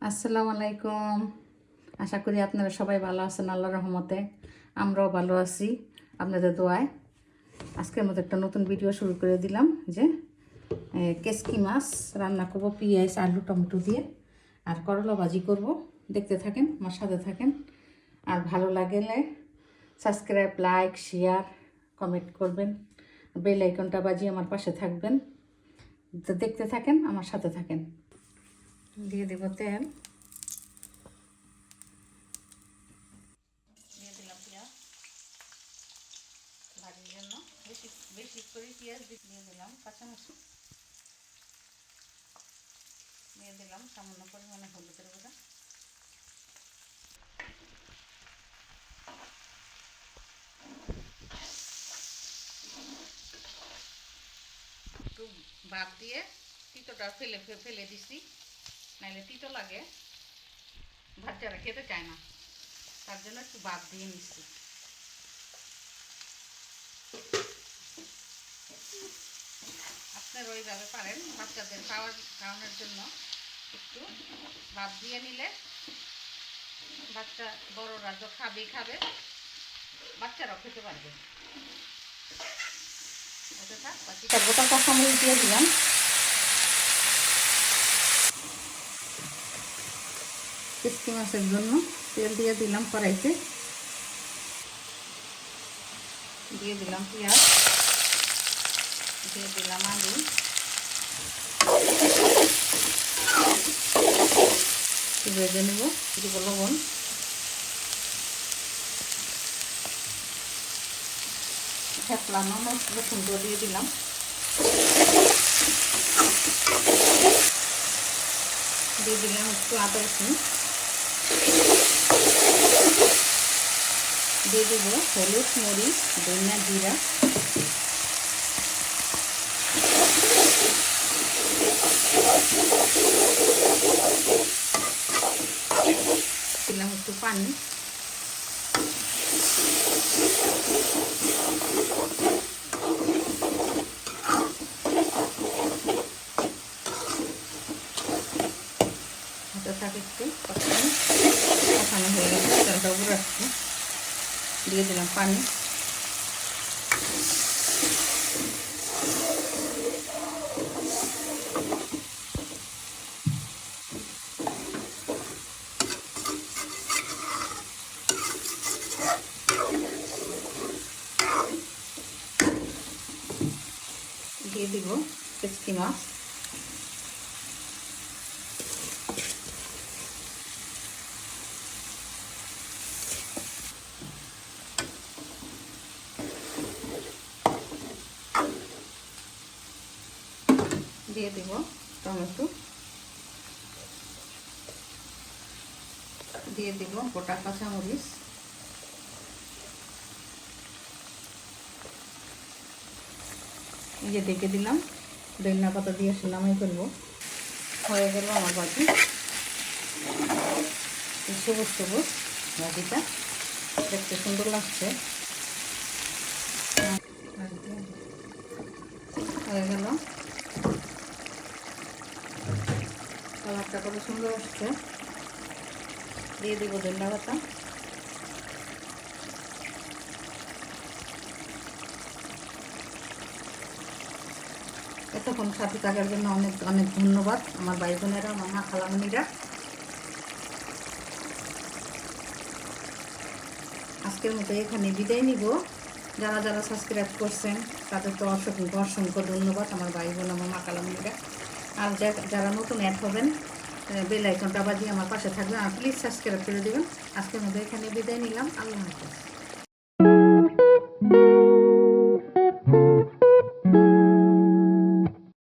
আসসালামু আলাইকুম। আশা করি আপনারা সবাই ভালো আছেন আল্লাহর রহমতে। আমরাও ভালো আছি আপনাদের দোয়ায়। আজকের মতো একটা নতুন ভিডিও শুরু করে দিলাম যে কেসকি মাছ রান্না করব পেঁয়াজ আলু টমেটো দিয়ে, আর করলা ভাজি করব। দেখতে থাকেন, আমার সাথে থাকেন। আর ভালো লাগলে সাবস্ক্রাইব, লাইক, শেয়ার, কমেন্ট করবেন। বেল আইকনটা বাজিয়ে আমার পাশে থাকবেন। তো দেখতে থাকেন, আমার সাথে থাকেন। দিয়ে দেব তেল, দিয়ে দিলাম পেঁয়াজ ভাজির জন্য। বেশি বেশি করে পেঁয়াজ দিয়ে দিলাম, কাঁচামরিচ দিয়ে দিলাম, সামান্য পরিমাণে হলুদের গুঁড়া, একটু ভাত দিয়ে তিতোটা ফেলে দিছি, নাইলে তিতো লাগে, ভাত যারা খেতে চায় না তার জন্য একটু ভাত দিয়ে নিচ্ছি। আপনারা ওইভাবে পারেন, বাচ্চাদের খাওয়ানোর জন্য একটু ভাত দিয়ে নিলে বাচ্চা বড়রা তো খাবে, বাচ্চারাও খেতে পারবে। গোটা কাঁচামরিচ দিয়ে দিলাম, কেসকি মাছের জন্য তেল দিয়ে দিলাম কড়াইতে, দিয়ে দিলাম পেঁয়াজ, দিয়ে দিলাম আলু, ভেজে নেব, দিব লবণ, ফেটলানো রসুন দিয়ে দিলাম, দিয়ে দিলাম একটু আদা রসুন, দিয়ে দেব হলুদ, মরিচ, ধনিয়া, জিরা, দিলাম একটু পানি, একটু কষানো হয়ে গেছে, তেলটা উপরে আসছে, দিয়ে দিলাম পানি, দিয়ে দিব কেসকি মাছ, দিয়ে দিব টমেটো, দিয়ে দিব গোটা কাঁচামরিচ, এই যে ডেকে দিলাম, ধনিয়া পাতা দিয়ে নামাই করবো। হয়ে গেল আমার ভাজি, সবুজ সবুজ ভাজিটা দেখতে সুন্দর লাগছে। হয়ে গেল, কালারটা কত সুন্দর আসছে। দিয়ে দিব ধনিয়া পাতা, এতক্ষণ সাথে থাকার জন্য অনেক অনেক ধন্যবাদ আমার ভাই বোনেরা, আমার মা খালামণিরা। আজকের মতো এখানে বিদায় নিব। যারা যারা সাবস্ক্রাইব করছেন তাদের তো অসংখ্য অসংখ্য ধন্যবাদ আমার ভাই বোন, আমার মা খালামণিরা। আর যারা নতুন অ্যাড হবেন বেল আইকনটা বাজিয়ে আমার পাশে থাকবেন, আর প্লিজ সাবস্ক্রাইব করে দেবেন। আজকের মতো এখানে বিদায় নিলাম। আল্লাহ হাফেজ।